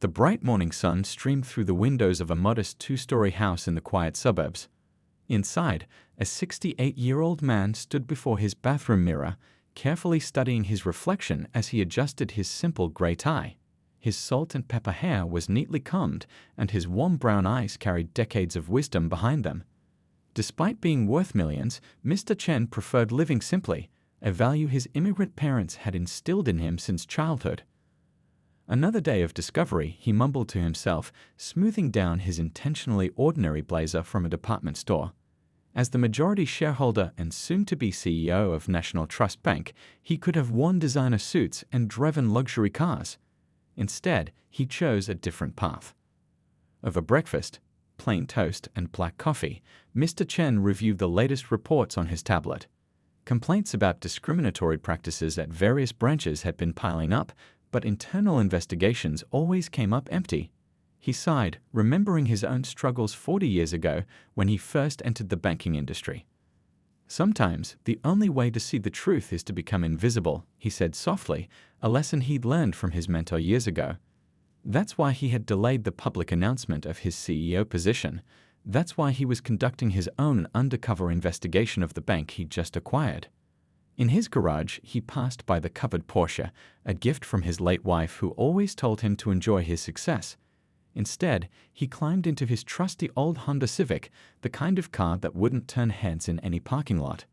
The bright morning sun streamed through the windows of a modest two-story house in the quiet suburbs. Inside, a 68-year-old man stood before his bathroom mirror, carefully studying his reflection as he adjusted his simple gray tie. His salt and pepper hair was neatly combed, and his warm brown eyes carried decades of wisdom behind them. Despite being worth millions, Mr. Chen preferred living simply, a value his immigrant parents had instilled in him since childhood. Another day of discovery, he mumbled to himself, smoothing down his intentionally ordinary blazer from a department store. As the majority shareholder and soon-to-be CEO of National Trust Bank, he could have worn designer suits and driven luxury cars. Instead, he chose a different path. Over breakfast, plain toast and black coffee, Mr. Chen reviewed the latest reports on his tablet. Complaints about discriminatory practices at various branches had been piling up, but internal investigations always came up empty. He sighed, remembering his own struggles 40 years ago when he first entered the banking industry. Sometimes, the only way to see the truth is to become invisible, he said softly, a lesson he'd learned from his mentor years ago. That's why he had delayed the public announcement of his CEO position. That's why he was conducting his own undercover investigation of the bank he'd just acquired. In his garage, he passed by the covered Porsche, a gift from his late wife who always told him to enjoy his success. Instead, he climbed into his trusty old Honda Civic, the kind of car that wouldn't turn heads in any parking lot.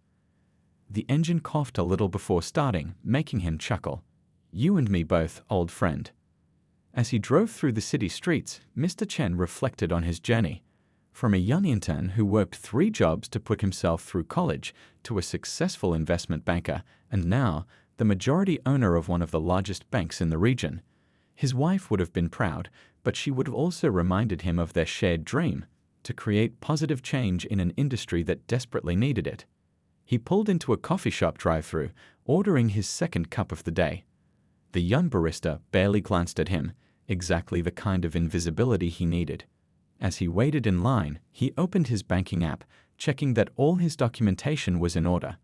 The engine coughed a little before starting, making him chuckle. "You and me both, old friend." As he drove through the city streets, Mr. Chen reflected on his journey. From a young intern who worked 3 jobs to put himself through college, to a successful investment banker, and now the majority owner of one of the largest banks in the region. His wife would have been proud, but she would have also reminded him of their shared dream, to create positive change in an industry that desperately needed it. He pulled into a coffee shop drive-thru, ordering his second cup of the day. The young barista barely glanced at him, exactly the kind of invisibility he needed. As he waited in line, he opened his banking app, checking that all his documentation was in order.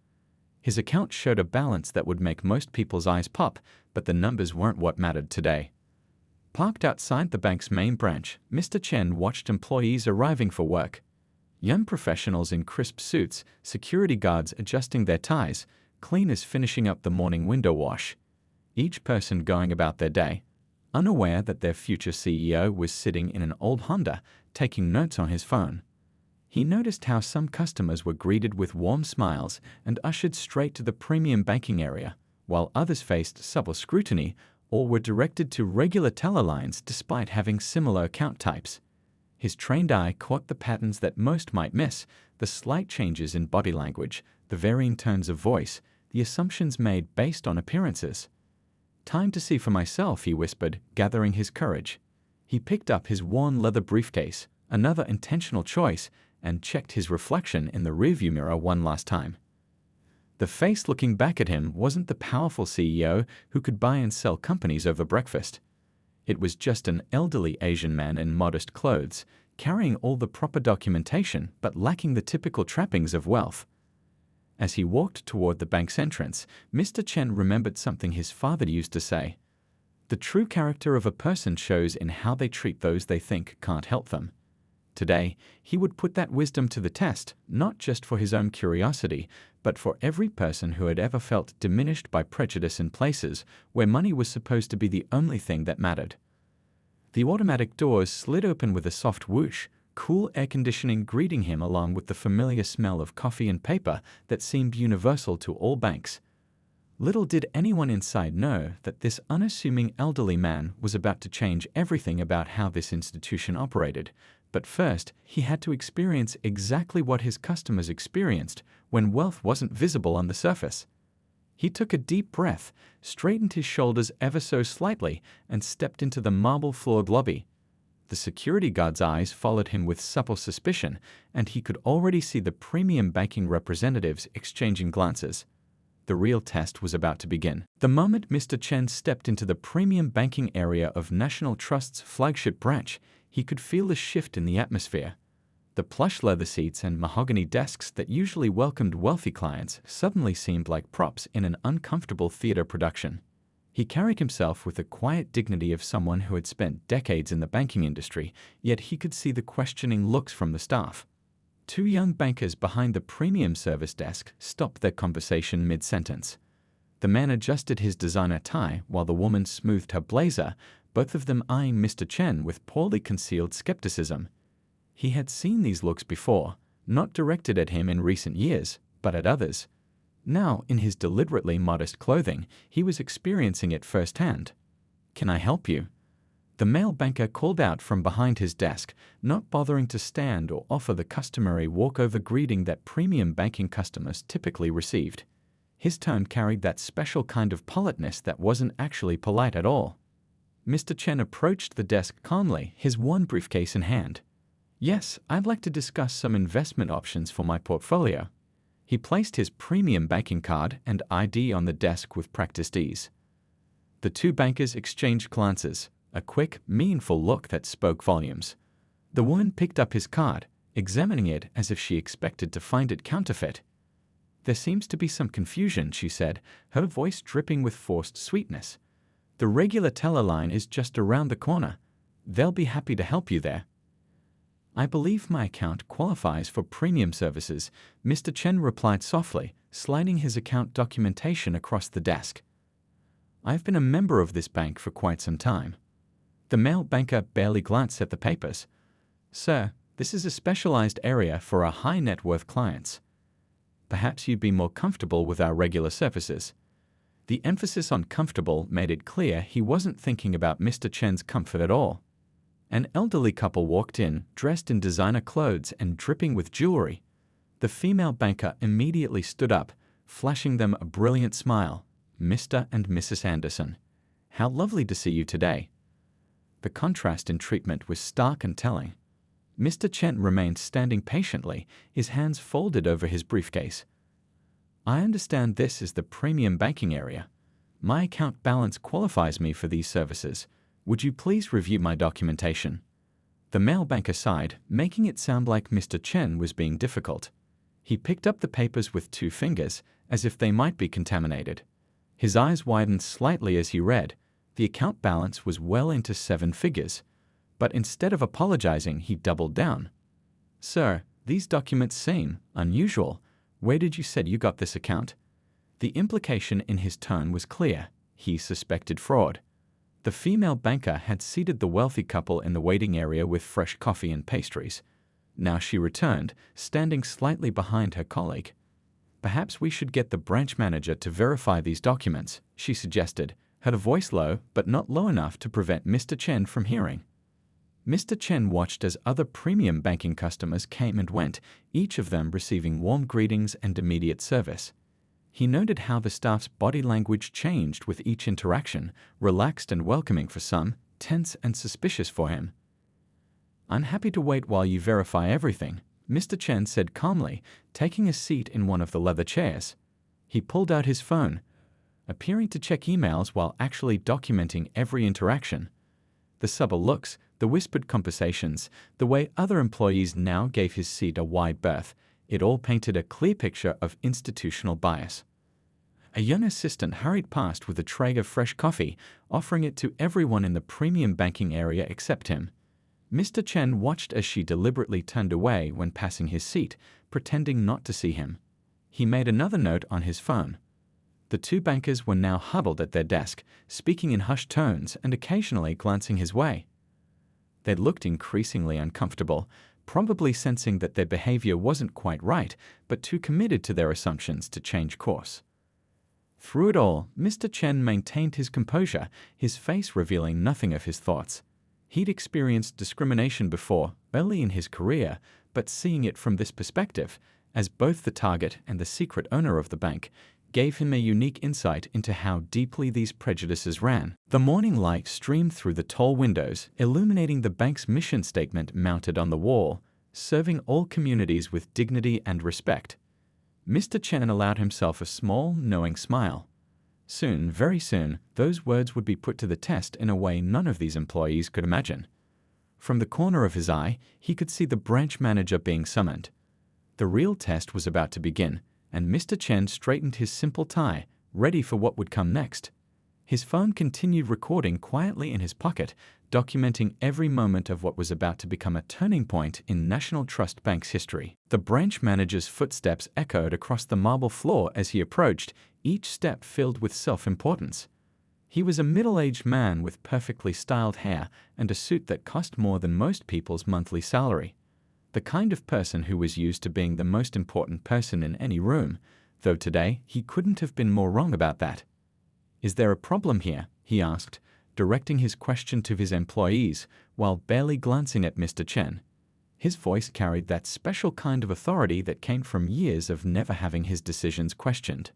His account showed a balance that would make most people's eyes pop, but the numbers weren't what mattered today. Parked outside the bank's main branch, Mr. Chen watched employees arriving for work. Young professionals in crisp suits, security guards adjusting their ties, cleaners finishing up the morning window wash. Each person going about their day, unaware that their future CEO was sitting in an old Honda, taking notes on his phone. He noticed how some customers were greeted with warm smiles and ushered straight to the premium banking area, while others faced subtle scrutiny or were directed to regular teller lines despite having similar account types. His trained eye caught the patterns that most might miss, the slight changes in body language, the varying tones of voice, the assumptions made based on appearances. "Time to see for myself," he whispered, gathering his courage. He picked up his worn leather briefcase, another intentional choice, and checked his reflection in the rearview mirror one last time. The face looking back at him wasn't the powerful CEO who could buy and sell companies over breakfast. It was just an elderly Asian man in modest clothes, carrying all the proper documentation but lacking the typical trappings of wealth. As he walked toward the bank's entrance, Mr. Chen remembered something his father used to say. The true character of a person shows in how they treat those they think can't help them. Today, he would put that wisdom to the test, not just for his own curiosity, but for every person who had ever felt diminished by prejudice in places where money was supposed to be the only thing that mattered. The automatic doors slid open with a soft whoosh, cool air conditioning greeting him along with the familiar smell of coffee and paper that seemed universal to all banks. Little did anyone inside know that this unassuming elderly man was about to change everything about how this institution operated. But first, he had to experience exactly what his customers experienced when wealth wasn't visible on the surface. He took a deep breath, straightened his shoulders ever so slightly, and stepped into the marble-floored lobby. The security guard's eyes followed him with supple suspicion, and he could already see the premium banking representatives exchanging glances. The real test was about to begin. The moment Mr. Chen stepped into the premium banking area of National Trust's flagship branch, he could feel a shift in the atmosphere. The plush leather seats and mahogany desks that usually welcomed wealthy clients suddenly seemed like props in an uncomfortable theater production. He carried himself with the quiet dignity of someone who had spent decades in the banking industry, yet he could see the questioning looks from the staff. Two young bankers behind the premium service desk stopped their conversation mid-sentence. The man adjusted his designer tie while the woman smoothed her blazer, both of them eyeing Mr. Chen with poorly concealed skepticism. He had seen these looks before, not directed at him in recent years, but at others. Now, in his deliberately modest clothing, he was experiencing it firsthand. "Can I help you?" The male banker called out from behind his desk, not bothering to stand or offer the customary walkover greeting that premium banking customers typically received. His tone carried that special kind of politeness that wasn't actually polite at all. Mr. Chen approached the desk calmly, his one briefcase in hand. "Yes, I'd like to discuss some investment options for my portfolio." He placed his premium banking card and ID on the desk with practiced ease. The two bankers exchanged glances, a quick, meaningful look that spoke volumes. The woman picked up his card, examining it as if she expected to find it counterfeit. "There seems to be some confusion," she said, her voice dripping with forced sweetness. "The regular teller line is just around the corner. They'll be happy to help you there." "I believe my account qualifies for premium services," Mr. Chen replied softly, sliding his account documentation across the desk. "I've been a member of this bank for quite some time." The male banker barely glanced at the papers. "Sir, this is a specialized area for our high-net-worth clients. Perhaps you'd be more comfortable with our regular services." The emphasis on comfortable made it clear he wasn't thinking about Mr. Chen's comfort at all. An elderly couple walked in, dressed in designer clothes and dripping with jewelry. The female banker immediately stood up, flashing them a brilliant smile. "Mr. and Mrs. Anderson, how lovely to see you today." The contrast in treatment was stark and telling. Mr. Chen remained standing patiently, his hands folded over his briefcase. "I understand this is the premium banking area. My account balance qualifies me for these services. Would you please review my documentation?" The male banker sighed, making it sound like Mr. Chen was being difficult. He picked up the papers with 2 fingers, as if they might be contaminated. His eyes widened slightly as he read. The account balance was well into 7 figures. But instead of apologizing, he doubled down. "Sir, these documents seem unusual. Where did you say you got this account?" The implication in his tone was clear. He suspected fraud. The female banker had seated the wealthy couple in the waiting area with fresh coffee and pastries. Now she returned, standing slightly behind her colleague. "Perhaps we should get the branch manager to verify these documents," she suggested, her voice low but not low enough to prevent Mr. Chen from hearing. Mr. Chen watched as other premium banking customers came and went, each of them receiving warm greetings and immediate service. He noted how the staff's body language changed with each interaction, relaxed and welcoming for some, tense and suspicious for him. "I'm happy to wait while you verify everything," Mr. Chen said calmly, taking a seat in one of the leather chairs. He pulled out his phone, appearing to check emails while actually documenting every interaction. The subtle looks, the whispered conversations, the way other employees now gave his seat a wide berth, it all painted a clear picture of institutional bias. A young assistant hurried past with a tray of fresh coffee, offering it to everyone in the premium banking area except him. Mr. Chen watched as she deliberately turned away when passing his seat, pretending not to see him. He made another note on his phone. The two bankers were now huddled at their desk, speaking in hushed tones and occasionally glancing his way. They looked increasingly uncomfortable, probably sensing that their behavior wasn't quite right, but too committed to their assumptions to change course. Through it all, Mr. Chen maintained his composure, his face revealing nothing of his thoughts. He'd experienced discrimination before, early in his career, but seeing it from this perspective, as both the target and the secret owner of the bank, gave him a unique insight into how deeply these prejudices ran. The morning light streamed through the tall windows, illuminating the bank's mission statement mounted on the wall, serving all communities with dignity and respect. Mr. Chen allowed himself a small, knowing smile. Soon, very soon, those words would be put to the test in a way none of these employees could imagine. From the corner of his eye, he could see the branch manager being summoned. The real test was about to begin, and Mr. Chen straightened his simple tie, ready for what would come next. His phone continued recording quietly in his pocket, documenting every moment of what was about to become a turning point in National Trust Bank's history. The branch manager's footsteps echoed across the marble floor as he approached, each step filled with self-importance. He was a middle-aged man with perfectly styled hair and a suit that cost more than most people's monthly salary. The kind of person who was used to being the most important person in any room, though today he couldn't have been more wrong about that. "Is there a problem here?" he asked, directing his question to his employees while barely glancing at Mr. Chen. His voice carried that special kind of authority that came from years of never having his decisions questioned.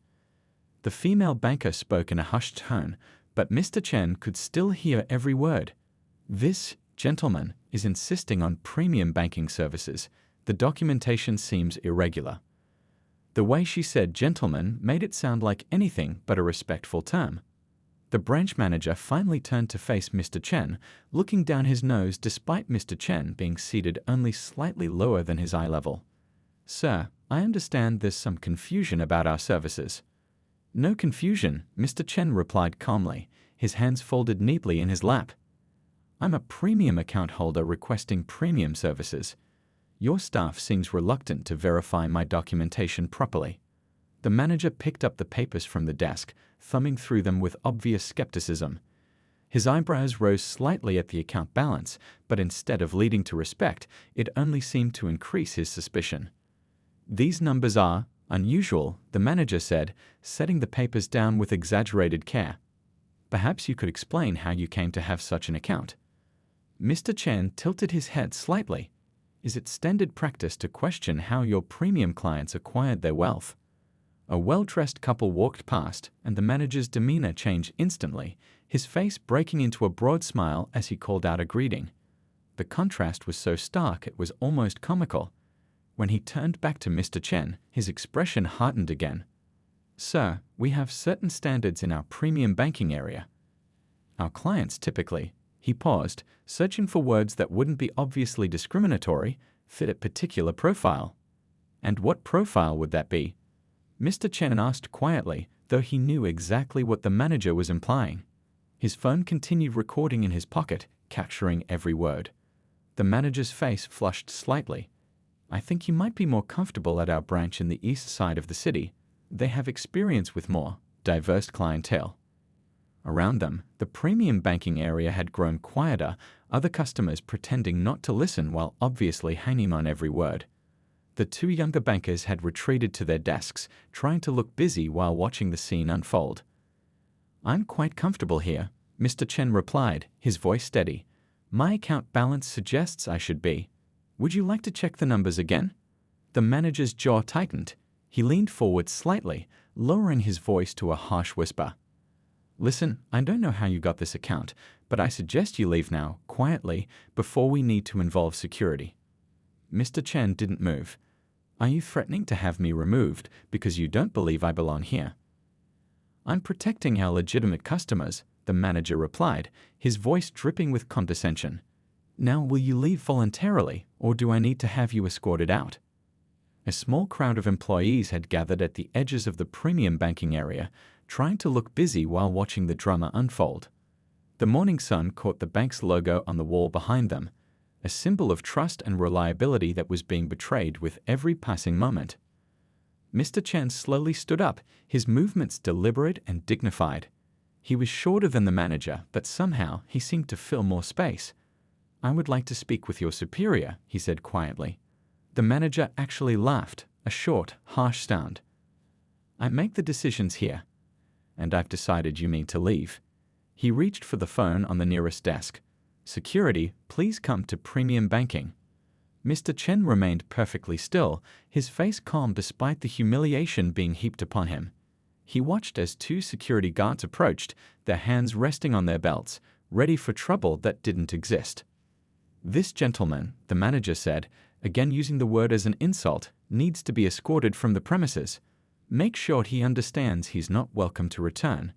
The female banker spoke in a hushed tone, but Mr. Chen could still hear every word. "This gentleman is insisting on premium banking services. The documentation seems irregular." The way she said gentleman made it sound like anything but a respectful term. The branch manager finally turned to face Mr. Chen, looking down his nose despite Mr. Chen being seated only slightly lower than his eye level. "Sir, I understand there's some confusion about our services." "No confusion," Mr. Chen replied calmly, his hands folded neatly in his lap. "I'm a premium account holder requesting premium services. Your staff seems reluctant to verify my documentation properly." The manager picked up the papers from the desk, thumbing through them with obvious skepticism. His eyebrows rose slightly at the account balance, but instead of leading to respect, it only seemed to increase his suspicion. "These numbers are unusual," the manager said, setting the papers down with exaggerated care. "Perhaps you could explain how you came to have such an account." Mr. Chen tilted his head slightly. "Is it standard practice to question how your premium clients acquired their wealth?" A well-dressed couple walked past, and the manager's demeanor changed instantly, his face breaking into a broad smile as he called out a greeting. The contrast was so stark it was almost comical. When he turned back to Mr. Chen, his expression hardened again. "Sir, we have certain standards in our premium banking area. Our clients typically—" He paused, searching for words that wouldn't be obviously discriminatory, fit a particular profile. "And what profile would that be?" Mr. Chen asked quietly, though he knew exactly what the manager was implying. His phone continued recording in his pocket, capturing every word. The manager's face flushed slightly. "I think you might be more comfortable at our branch in the east side of the city. They have experience with more diverse clientele." Around them, the premium banking area had grown quieter, other customers pretending not to listen while obviously hanging on every word. The two younger bankers had retreated to their desks, trying to look busy while watching the scene unfold. "I'm quite comfortable here," Mr. Chen replied, his voice steady. "My account balance suggests I should be. Would you like to check the numbers again?" The manager's jaw tightened. He leaned forward slightly, lowering his voice to a harsh whisper. "Listen, I don't know how you got this account, but I suggest you leave now, quietly, before we need to involve security." Mr. Chen didn't move. "Are you threatening to have me removed because you don't believe I belong here?" "I'm protecting our legitimate customers," the manager replied, his voice dripping with condescension. "Now will you leave voluntarily, or do I need to have you escorted out?" A small crowd of employees had gathered at the edges of the premium banking area, trying to look busy while watching the drama unfold. The morning sun caught the bank's logo on the wall behind them, a symbol of trust and reliability that was being betrayed with every passing moment. Mr. Chen slowly stood up, his movements deliberate and dignified. He was shorter than the manager, but somehow he seemed to fill more space. "I would like to speak with your superior," he said quietly. The manager actually laughed, a short, harsh sound. "I make the decisions here." "And I've decided you mean to leave." He reached for the phone on the nearest desk. "Security, please come to premium banking." Mr. Chen remained perfectly still, his face calm despite the humiliation being heaped upon him. He watched as two security guards approached, their hands resting on their belts, ready for trouble that didn't exist. "This gentleman," the manager said, again using the word as an insult, "needs to be escorted from the premises. Make sure he understands he's not welcome to return."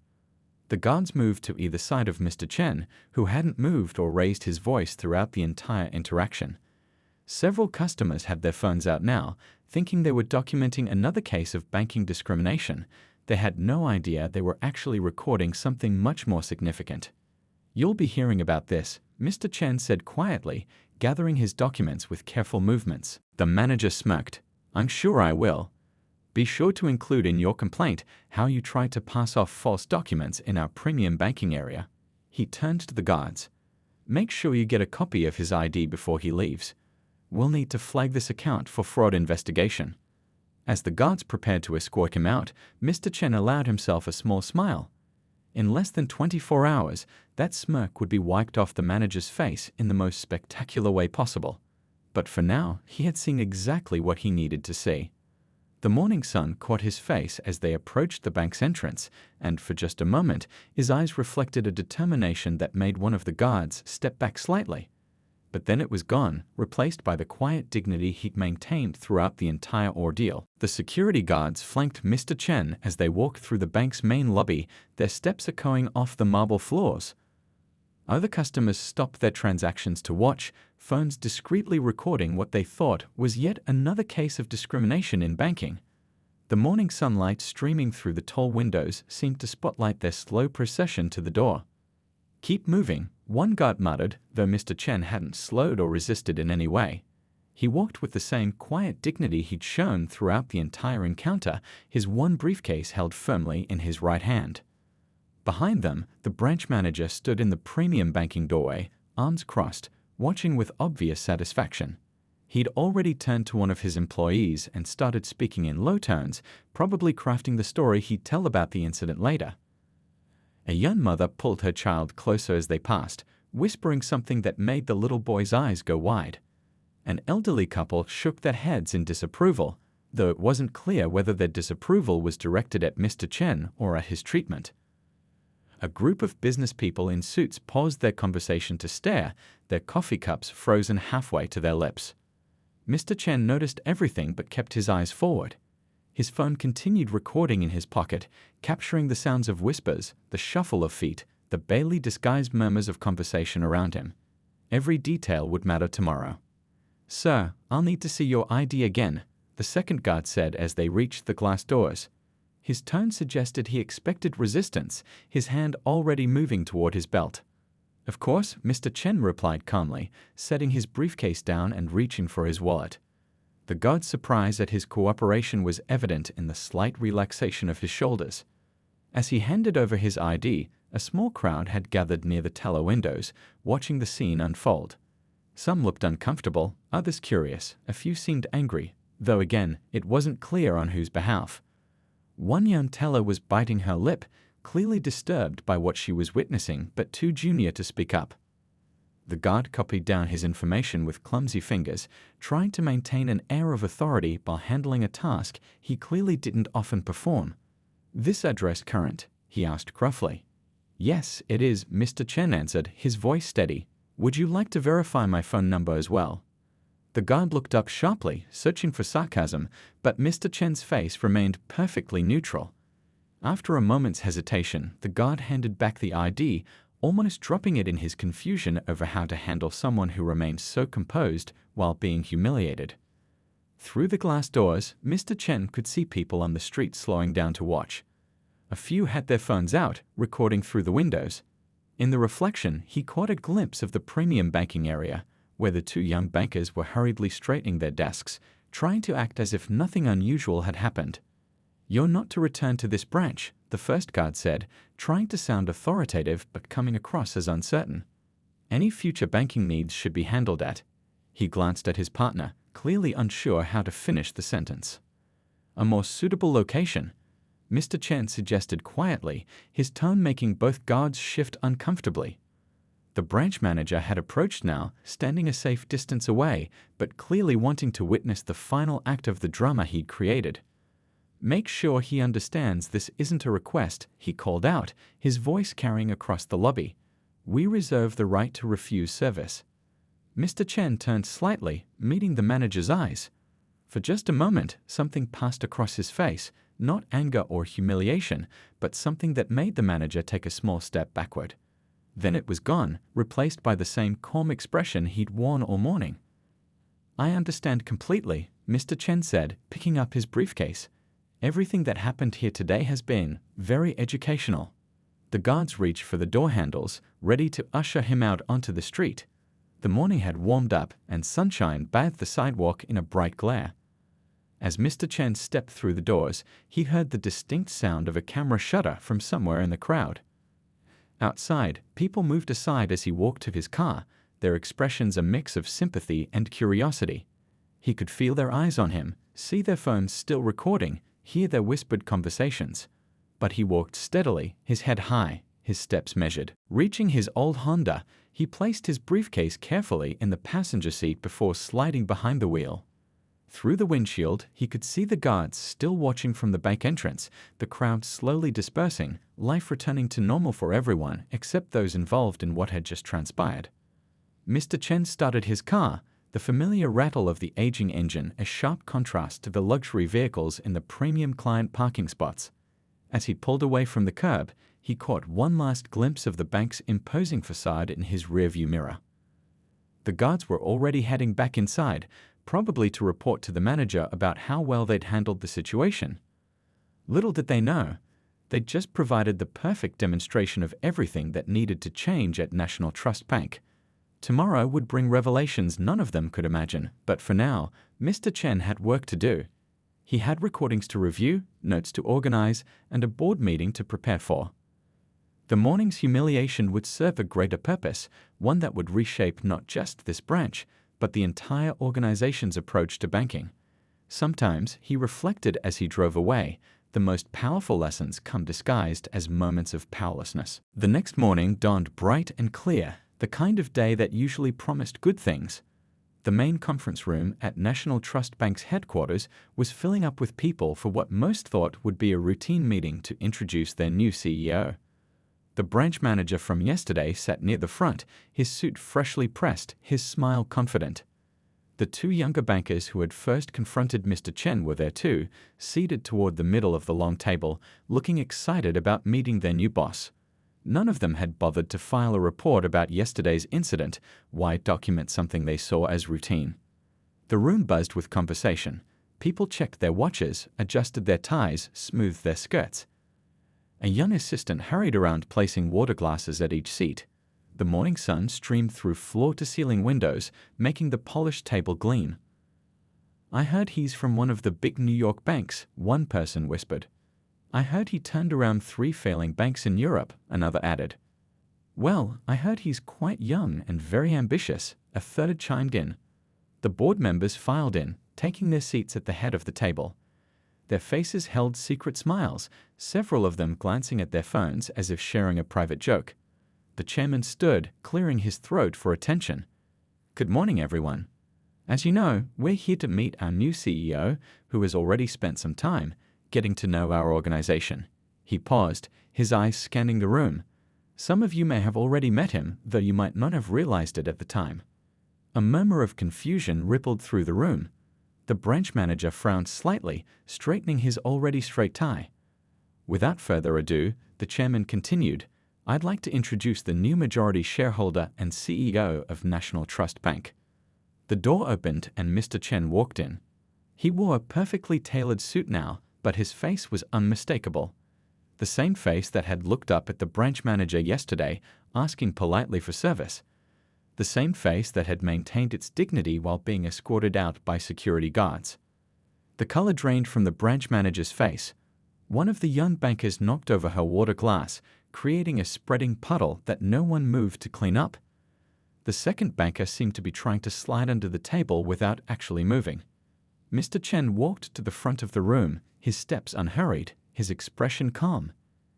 The guards moved to either side of Mr. Chen, who hadn't moved or raised his voice throughout the entire interaction. Several customers had their phones out now, thinking they were documenting another case of banking discrimination, They had no idea they were actually recording something much more significant. "You'll be hearing about this," Mr. Chen said quietly, gathering his documents with careful movements. The manager smirked. "I'm sure I will. Be sure to include in your complaint how you tried to pass off false documents in our premium banking area." He turned to the guards. "Make sure you get a copy of his ID before he leaves. We'll need to flag this account for fraud investigation." As the guards prepared to escort him out, Mr. Chen allowed himself a small smile. In less than 24 hours, that smirk would be wiped off the manager's face in the most spectacular way possible. But for now, he had seen exactly what he needed to see. The morning sun caught his face as they approached the bank's entrance, and for just a moment, his eyes reflected a determination that made one of the guards step back slightly. But then it was gone, replaced by the quiet dignity he'd maintained throughout the entire ordeal. The security guards flanked Mr. Chen as they walked through the bank's main lobby, their steps echoing off the marble floors. Other customers stopped their transactions to watch, phones discreetly recording what they thought was yet another case of discrimination in banking. The morning sunlight streaming through the tall windows seemed to spotlight their slow procession to the door. "Keep moving," one guard muttered, though Mr. Chen hadn't slowed or resisted in any way. He walked with the same quiet dignity he'd shown throughout the entire encounter, his one briefcase held firmly in his right hand. Behind them, the branch manager stood in the premium banking doorway, arms crossed, watching with obvious satisfaction. He'd already turned to one of his employees and started speaking in low tones, probably crafting the story he'd tell about the incident later. A young mother pulled her child closer as they passed, whispering something that made the little boy's eyes go wide. An elderly couple shook their heads in disapproval, though it wasn't clear whether their disapproval was directed at Mr. Chen or at his treatment. A group of business people in suits paused their conversation to stare, their coffee cups frozen halfway to their lips. Mr. Chen noticed everything but kept his eyes forward. His phone continued recording in his pocket, capturing the sounds of whispers, the shuffle of feet, the barely disguised murmurs of conversation around him. Every detail would matter tomorrow. "Sir, I'll need to see your ID again," the second guard said as they reached the glass doors. His tone suggested he expected resistance, his hand already moving toward his belt. "Of course," Mr. Chen replied calmly, setting his briefcase down and reaching for his wallet. The guard's surprise at his cooperation was evident in the slight relaxation of his shoulders. As he handed over his ID, a small crowd had gathered near the teller windows, watching the scene unfold. Some looked uncomfortable, others curious, a few seemed angry, though again, it wasn't clear on whose behalf. One young teller was biting her lip, clearly disturbed by what she was witnessing, but too junior to speak up. The guard copied down his information with clumsy fingers, trying to maintain an air of authority while handling a task he clearly didn't often perform. "This address current?" he asked gruffly. "Yes, it is," Mr. Chen answered, his voice steady. "Would you like to verify my phone number as well?" The guard looked up sharply, searching for sarcasm, but Mr. Chen's face remained perfectly neutral. After a moment's hesitation, the guard handed back the ID, almost dropping it in his confusion over how to handle someone who remained so composed while being humiliated. Through the glass doors, Mr. Chen could see people on the street slowing down to watch. A few had their phones out, recording through the windows. In the reflection, he caught a glimpse of the premium banking area, where the two young bankers were hurriedly straightening their desks, trying to act as if nothing unusual had happened. "You're not to return to this branch," the first guard said, trying to sound authoritative but coming across as uncertain. "Any future banking needs should be handled at." He glanced at his partner, clearly unsure how to finish the sentence. "A more suitable location," Mr. Chen suggested quietly, his tone making both guards shift uncomfortably. The branch manager had approached now, standing a safe distance away, but clearly wanting to witness the final act of the drama he'd created. "Make sure he understands this isn't a request," he called out, his voice carrying across the lobby. "We reserve the right to refuse service." Mr. Chen turned slightly, meeting the manager's eyes. For just a moment, something passed across his face, not anger or humiliation, but something that made the manager take a small step backward. Then it was gone, replaced by the same calm expression he'd worn all morning. "I understand completely," Mr. Chen said, picking up his briefcase. Everything that happened here today has been very educational. The guards reached for the door handles, ready to usher him out onto the street. The morning had warmed up, and sunshine bathed the sidewalk in a bright glare. As Mr. Chen stepped through the doors, he heard the distinct sound of a camera shutter from somewhere in the crowd. Outside, people moved aside as he walked to his car, their expressions a mix of sympathy and curiosity. He could feel their eyes on him, see their phones still recording, hear their whispered conversations. But he walked steadily, his head high, his steps measured. Reaching his old Honda, he placed his briefcase carefully in the passenger seat before sliding behind the wheel. Through the windshield, he could see the guards still watching from the bank entrance, the crowd slowly dispersing, life returning to normal for everyone except those involved in what had just transpired. Mr. Chen started his car, the familiar rattle of the aging engine a sharp contrast to the luxury vehicles in the premium client parking spots. As he pulled away from the curb, he caught one last glimpse of the bank's imposing facade in his rearview mirror. The guards were already heading back inside, probably to report to the manager about how well they'd handled the situation. Little did they know, they'd just provided the perfect demonstration of everything that needed to change at National Trust Bank. Tomorrow would bring revelations none of them could imagine, but for now, Mr. Chen had work to do. He had recordings to review, notes to organize, and a board meeting to prepare for. The morning's humiliation would serve a greater purpose, one that would reshape not just this branch, but the entire organization's approach to banking. Sometimes, he reflected as he drove away, the most powerful lessons come disguised as moments of powerlessness. The next morning dawned bright and clear, the kind of day that usually promised good things. The main conference room at National Trust Bank's headquarters was filling up with people for what most thought would be a routine meeting to introduce their new CEO. The branch manager from yesterday sat near the front, his suit freshly pressed, his smile confident. The two younger bankers who had first confronted Mr. Chen were there too, seated toward the middle of the long table, looking excited about meeting their new boss. None of them had bothered to file a report about yesterday's incident. Why document something they saw as routine? The room buzzed with conversation. People checked their watches, adjusted their ties, smoothed their skirts. A young assistant hurried around placing water glasses at each seat. The morning sun streamed through floor-to-ceiling windows, making the polished table gleam. "I heard he's from one of the big New York banks," one person whispered. "I heard he turned around 3 failing banks in Europe," another added. "Well, I heard he's quite young and very ambitious," a third chimed in. The board members filed in, taking their seats at the head of the table. Their faces held secret smiles, several of them glancing at their phones as if sharing a private joke. The chairman stood, clearing his throat for attention. "Good morning, everyone. As you know, we're here to meet our new CEO, who has already spent some time getting to know our organization." He paused, his eyes scanning the room. "Some of you may have already met him, though you might not have realized it at the time." A murmur of confusion rippled through the room. The branch manager frowned slightly, straightening his already straight tie. Without further ado, the chairman continued, "I'd like to introduce the new majority shareholder and CEO of National Trust Bank." The door opened and Mr. Chen walked in. He wore a perfectly tailored suit now, but his face was unmistakable. The same face that had looked up at the branch manager yesterday, asking politely for service. The same face that had maintained its dignity while being escorted out by security guards. The color drained from the branch manager's face. One of the young bankers knocked over her water glass, creating a spreading puddle that no one moved to clean up. The second banker seemed to be trying to slide under the table without actually moving. Mr. Chen walked to the front of the room, his steps unhurried, his expression calm.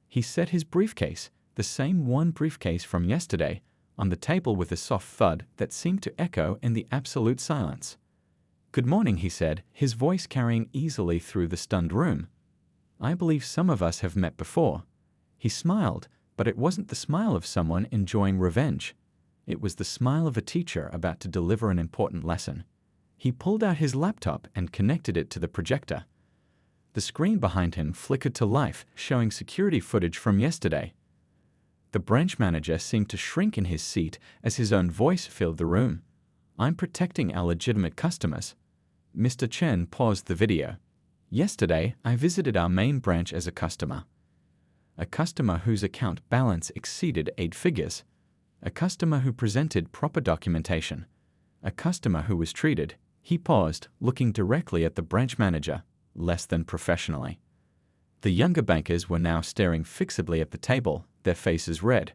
He set his briefcase, the same one briefcase from yesterday, on the table with a soft thud that seemed to echo in the absolute silence. "Good morning," he said, his voice carrying easily through the stunned room. "I believe some of us have met before." He smiled, but it wasn't the smile of someone enjoying revenge. It was the smile of a teacher about to deliver an important lesson. He pulled out his laptop and connected it to the projector. The screen behind him flickered to life, showing security footage from yesterday. The branch manager seemed to shrink in his seat as his own voice filled the room. "I'm protecting our legitimate customers." Mr. Chen paused the video. Yesterday, I visited our main branch as a customer. A customer whose account balance exceeded 8 figures. A customer who presented proper documentation. A customer who was treated, he paused, looking directly at the branch manager, less than professionally. The younger bankers were now staring fixedly at the table, their faces red.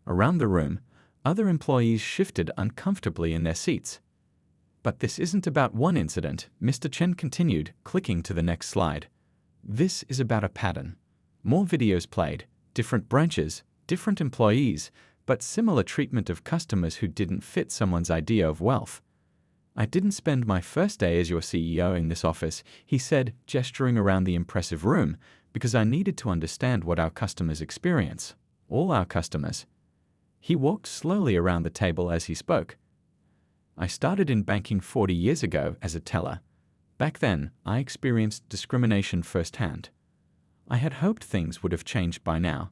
Around the room, other employees shifted uncomfortably in their seats. But this isn't about one incident, Mr. Chen continued, clicking to the next slide. This is about a pattern. More videos played, different branches, different employees, but similar treatment of customers who didn't fit someone's idea of wealth. I didn't spend my first day as your CEO in this office, he said, gesturing around the impressive room, because I needed to understand what our customers experience. All our customers. He walked slowly around the table as he spoke. I started in banking 40 years ago as a teller. Back then, I experienced discrimination firsthand. I had hoped things would have changed by now.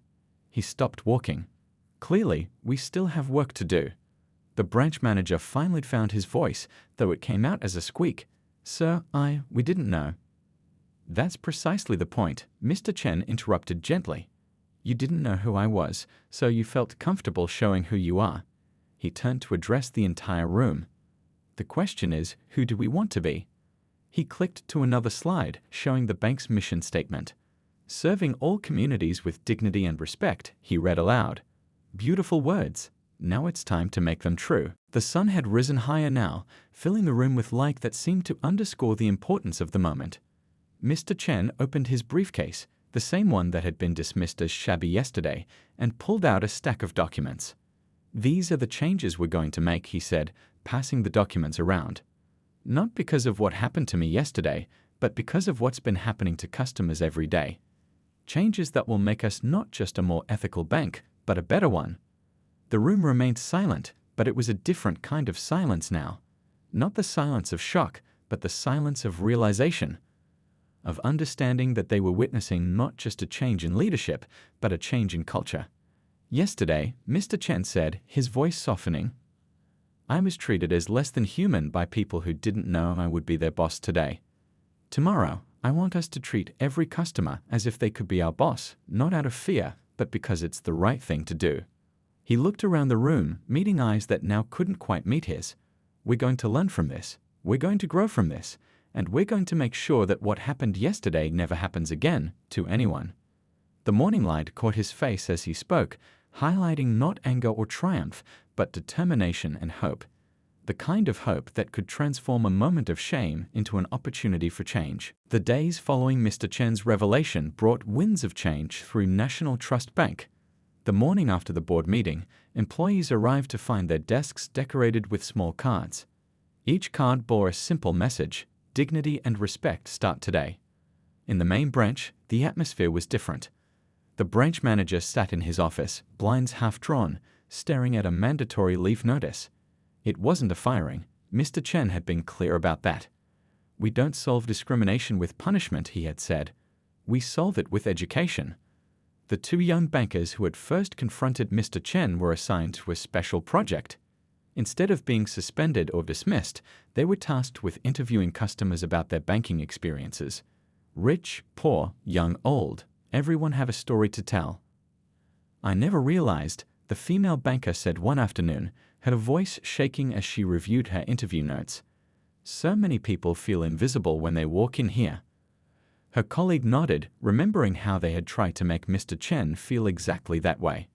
He stopped walking. Clearly, we still have work to do. The branch manager finally found his voice, though it came out as a squeak. Sir, we didn't know. That's precisely the point, Mr. Chen interrupted gently. You didn't know who I was, so you felt comfortable showing who you are. He turned to address the entire room. The question is, who do we want to be? He clicked to another slide, showing the bank's mission statement. Serving all communities with dignity and respect, he read aloud. Beautiful words. Now it's time to make them true. The sun had risen higher now, filling the room with light that seemed to underscore the importance of the moment. Mr. Chen opened his briefcase, the same one that had been dismissed as shabby yesterday, and pulled out a stack of documents. These are the changes we're going to make, he said, passing the documents around. Not because of what happened to me yesterday, but because of what's been happening to customers every day. Changes that will make us not just a more ethical bank, but a better one. The room remained silent, but it was a different kind of silence now. Not the silence of shock, but the silence of realization, of understanding that they were witnessing not just a change in leadership, but a change in culture. Yesterday, Mr. Chen said, his voice softening, I was treated as less than human by people who didn't know I would be their boss today. Tomorrow, I want us to treat every customer as if they could be our boss, not out of fear, but because it's the right thing to do. He looked around the room, meeting eyes that now couldn't quite meet his. We're going to learn from this. We're going to grow from this. And we're going to make sure that what happened yesterday never happens again to anyone. The morning light caught his face as he spoke, highlighting not anger or triumph, but determination and hope. The kind of hope that could transform a moment of shame into an opportunity for change. The days following Mr. Chen's revelation brought winds of change through National Trust Bank. The morning after the board meeting, employees arrived to find their desks decorated with small cards. Each card bore a simple message: dignity and respect start today. In the main branch, the atmosphere was different. The branch manager sat in his office, blinds half drawn, staring at a mandatory leave notice. It wasn't a firing. Mr. Chen had been clear about that. We don't solve discrimination with punishment, he had said. We solve it with education. The two young bankers who had first confronted Mr. Chen were assigned to a special project. Instead of being suspended or dismissed, they were tasked with interviewing customers about their banking experiences. Rich, poor, young, old, everyone have a story to tell. I never realized, the female banker said one afternoon, her voice shaking as she reviewed her interview notes. So many people feel invisible when they walk in here. Her colleague nodded, remembering how they had tried to make Mr. Chen feel exactly that way.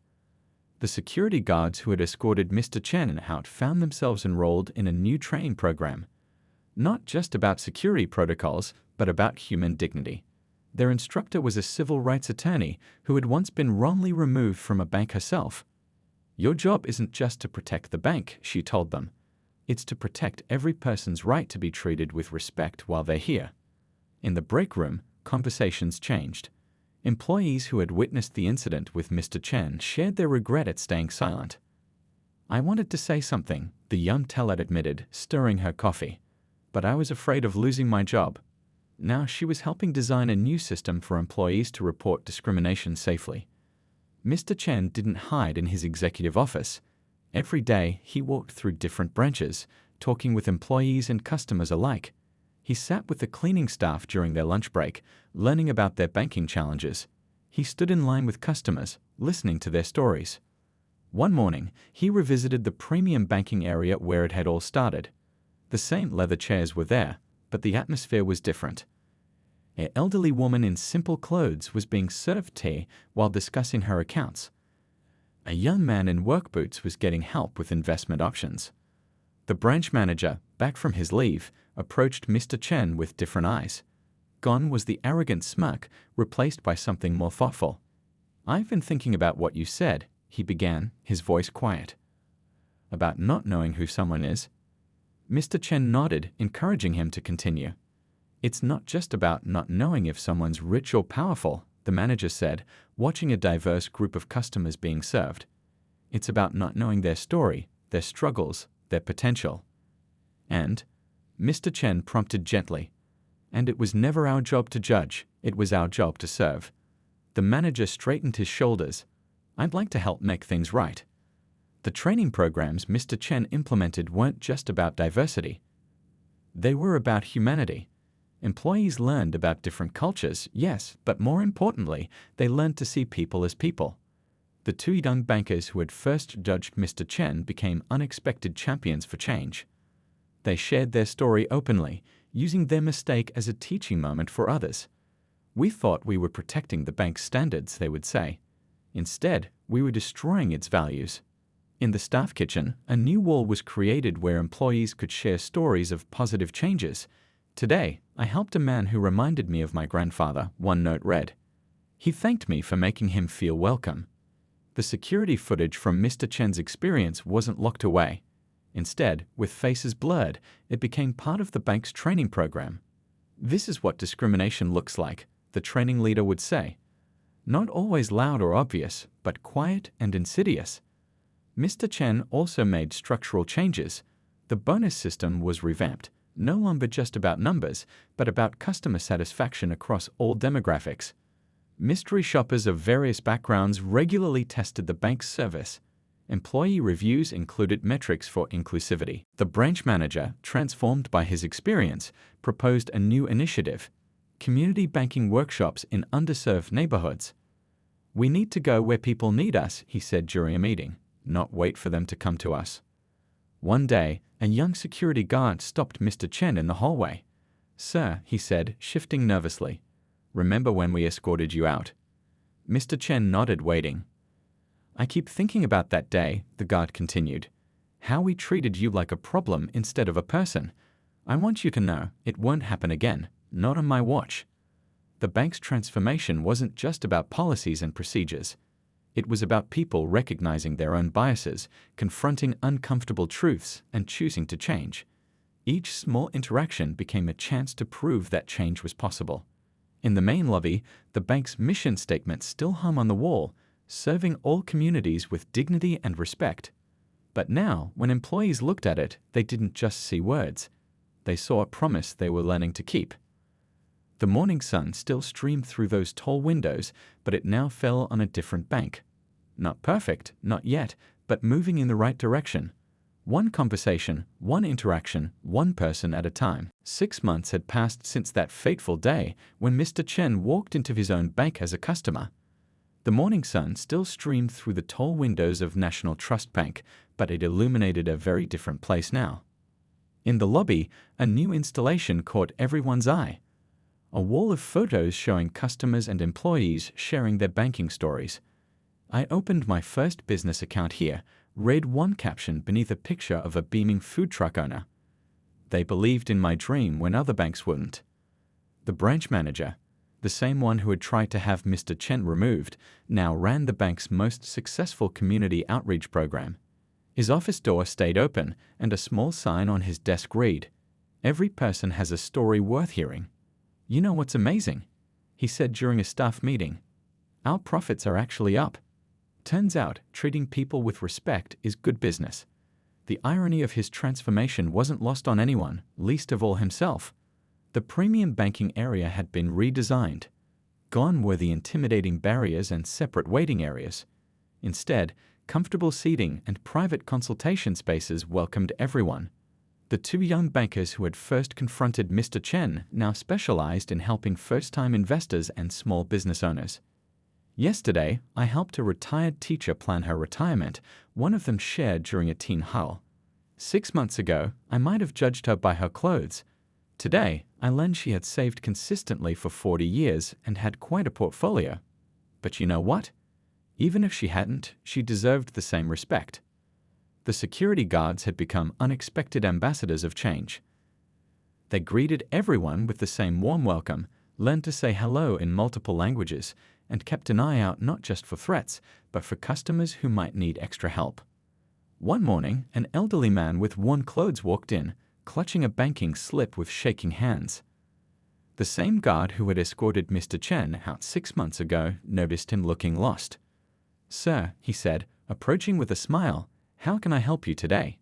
The security guards who had escorted Mr. Chen out found themselves enrolled in a new training program. Not just about security protocols, but about human dignity. Their instructor was a civil rights attorney who had once been wrongly removed from a bank herself. Your job isn't just to protect the bank, she told them. It's to protect every person's right to be treated with respect while they're here. In the break room, conversations changed. Employees who had witnessed the incident with Mr. Chen shared their regret at staying silent. I wanted to say something, the young teller admitted, stirring her coffee. But I was afraid of losing my job. Now she was helping design a new system for employees to report discrimination safely. Mr. Chen didn't hide in his executive office. Every day he walked through different branches, talking with employees and customers alike. He sat with the cleaning staff during their lunch break, learning about their banking challenges. He stood in line with customers, listening to their stories. One morning, he revisited the premium banking area where it had all started. The same leather chairs were there, but the atmosphere was different. An elderly woman in simple clothes was being served tea while discussing her accounts. A young man in work boots was getting help with investment options. The branch manager, back from his leave, approached Mr. Chen with different eyes. Gone was the arrogant smirk, replaced by something more thoughtful. "I've been thinking about what you said," he began, his voice quiet. "About not knowing who someone is?" Mr. Chen nodded, encouraging him to continue. "It's not just about not knowing if someone's rich or powerful," the manager said, watching a diverse group of customers being served. "It's about not knowing their story, their struggles, their potential." And Mr. Chen prompted gently, "And it was never our job to judge, it was our job to serve." The manager straightened his shoulders. "I'd like to help make things right." The training programs Mr. Chen implemented weren't just about diversity. They were about humanity. Employees learned about different cultures, yes, but more importantly, they learned to see people as people. The two young bankers who had first judged Mr. Chen became unexpected champions for change. They shared their story openly, using their mistake as a teaching moment for others. "We thought we were protecting the bank's standards," they would say. "Instead, we were destroying its values." In the staff kitchen, a new wall was created where employees could share stories of positive changes. "Today, I helped a man who reminded me of my grandfather," one note read. "He thanked me for making him feel welcome." The security footage from Mr. Chen's experience wasn't locked away. Instead, with faces blurred, it became part of the bank's training program. "This is what discrimination looks like," the training leader would say. "Not always loud or obvious, but quiet and insidious." Mr. Chen also made structural changes. The bonus system was revamped, no longer just about numbers, but about customer satisfaction across all demographics. Mystery shoppers of various backgrounds regularly tested the bank's service. Employee reviews included metrics for inclusivity. The branch manager, transformed by his experience, proposed a new initiative: community banking workshops in underserved neighborhoods. "We need to go where people need us," he said during a meeting, "not wait for them to come to us." One day, a young security guard stopped Mr. Chen in the hallway. "Sir," he said, shifting nervously, "remember when we escorted you out?" Mr. Chen nodded, waiting. "I keep thinking about that day," the guard continued. "How we treated you like a problem instead of a person. I want you to know it won't happen again, not on my watch." The bank's transformation wasn't just about policies and procedures. It was about people recognizing their own biases, confronting uncomfortable truths, and choosing to change. Each small interaction became a chance to prove that change was possible. In the main lobby, the bank's mission statement still hung on the wall: serving all communities with dignity and respect. But now, when employees looked at it, they didn't just see words. They saw a promise they were learning to keep. The morning sun still streamed through those tall windows, but it now fell on a different bank. Not perfect, not yet, but moving in the right direction. One conversation, one interaction, one person at a time. 6 months had passed since that fateful day when Mr. Chen walked into his own bank as a customer. The morning sun still streamed through the tall windows of National Trust Bank, but it illuminated a very different place now. In the lobby, a new installation caught everyone's eye. A wall of photos showing customers and employees sharing their banking stories. "I opened my first business account here," read one caption beneath a picture of a beaming food truck owner. "They believed in my dream when other banks wouldn't." The branch manager, the same one who had tried to have Mr. Chen removed, now ran the bank's most successful community outreach program. His office door stayed open, and a small sign on his desk read, "Every person has a story worth hearing." "You know what's amazing?" he said during a staff meeting. "Our profits are actually up." Turns out, treating people with respect is good business. The irony of his transformation wasn't lost on anyone, least of all himself. The premium banking area had been redesigned. Gone were the intimidating barriers and separate waiting areas. Instead, comfortable seating and private consultation spaces welcomed everyone. The two young bankers who had first confronted Mr. Chen now specialized in helping first-time investors and small business owners. Yesterday, I helped a retired teacher plan her retirement, one of them shared during a teen huddle. 6 months ago, I might have judged her by her clothes. Today, I learned she had saved consistently for 40 years and had quite a portfolio. But you know what? Even if she hadn't, she deserved the same respect. The security guards had become unexpected ambassadors of change. They greeted everyone with the same warm welcome, learned to say hello in multiple languages, and kept an eye out not just for threats, but for customers who might need extra help. One morning, an elderly man with worn clothes walked in, clutching a banking slip with shaking hands. The same guard who had escorted Mr. Chen out 6 months ago noticed him looking lost. "Sir," he said, approaching with a smile, "how can I help you today?"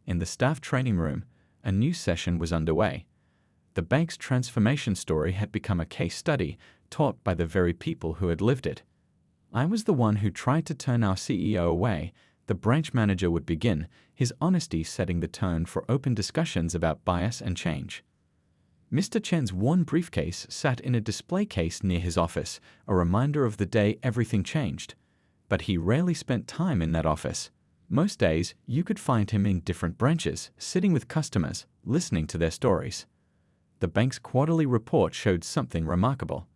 In the staff training room, a new session was underway. The bank's transformation story had become a case study, taught by the very people who had lived it. I was the one who tried to turn our CEO away. The branch manager would begin, his honesty setting the tone for open discussions about bias and change. Mr. Chen's worn briefcase sat in a display case near his office, a reminder of the day everything changed. But he rarely spent time in that office. Most days, you could find him in different branches, sitting with customers, listening to their stories. The bank's quarterly report showed something remarkable.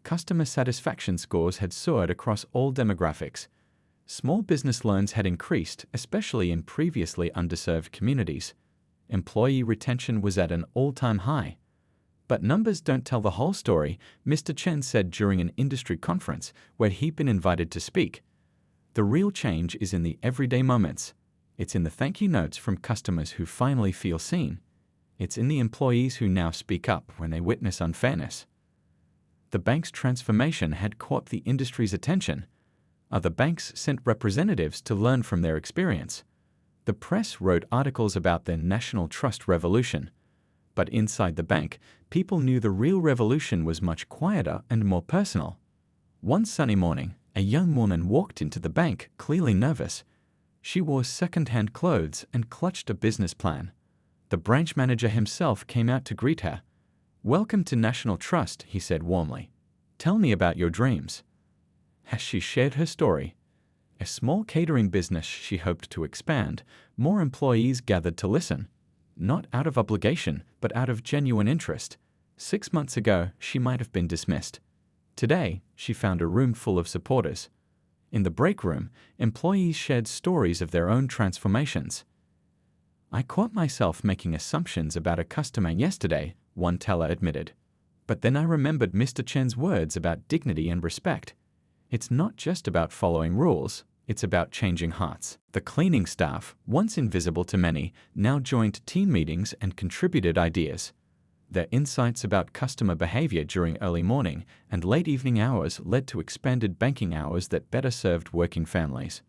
Customer satisfaction scores had soared across all demographics. Small business loans had increased, especially in previously underserved communities. Employee retention was at an all-time high. But numbers don't tell the whole story, Mr. Chen said during an industry conference where he'd been invited to speak. The real change is in the everyday moments. It's in the thank you notes from customers who finally feel seen. It's in the employees who now speak up when they witness unfairness. The bank's transformation had caught the industry's attention. Other banks sent representatives to learn from their experience. The press wrote articles about their national trust revolution. But inside the bank, people knew the real revolution was much quieter and more personal. One sunny morning, a young woman walked into the bank, clearly nervous. She wore second-hand clothes and clutched a business plan. The branch manager himself came out to greet her. "Welcome to National Trust," he said warmly. "Tell me about your dreams." As she shared her story, a small catering business she hoped to expand, more employees gathered to listen. Not out of obligation, but out of genuine interest. 6 months ago, she might have been dismissed. Today, she found a room full of supporters. In the break room, employees shared stories of their own transformations. "I caught myself making assumptions about a customer yesterday," one teller admitted. "But then I remembered Mr. Chen's words about dignity and respect. It's not just about following rules, it's about changing hearts." The cleaning staff, once invisible to many, now joined team meetings and contributed ideas. Their insights about customer behavior during early morning and late evening hours led to expanded banking hours that better served working families.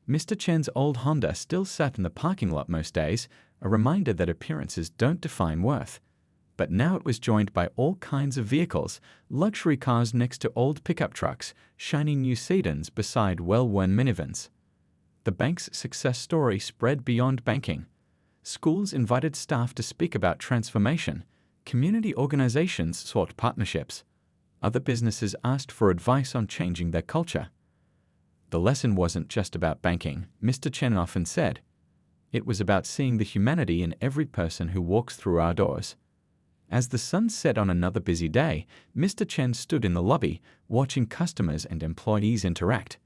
Mr. Chen's old Honda still sat in the parking lot most days, a reminder that appearances don't define worth. But now it was joined by all kinds of vehicles, luxury cars next to old pickup trucks, shiny new sedans beside well-worn minivans. The bank's success story spread beyond banking. Schools invited staff to speak about transformation. Community organizations sought partnerships. Other businesses asked for advice on changing their culture. The lesson wasn't just about banking, Mr. Chen often said. It was about seeing the humanity in every person who walks through our doors. As the sun set on another busy day, Mr. Chen stood in the lobby, watching customers and employees interact.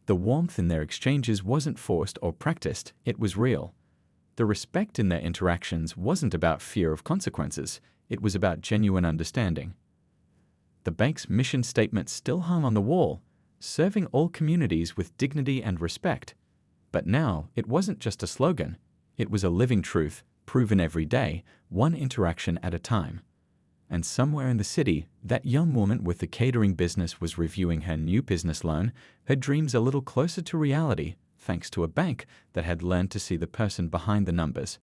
The warmth in their exchanges wasn't forced or practiced, it was real. The respect in their interactions wasn't about fear of consequences, it was about genuine understanding. The bank's mission statement still hung on the wall, serving all communities with dignity and respect. But now, it wasn't just a slogan, it was a living truth, proven every day, one interaction at a time. And somewhere in the city, that young woman with the catering business was reviewing her new business loan, her dreams a little closer to reality, thanks to a bank that had learned to see the person behind the numbers.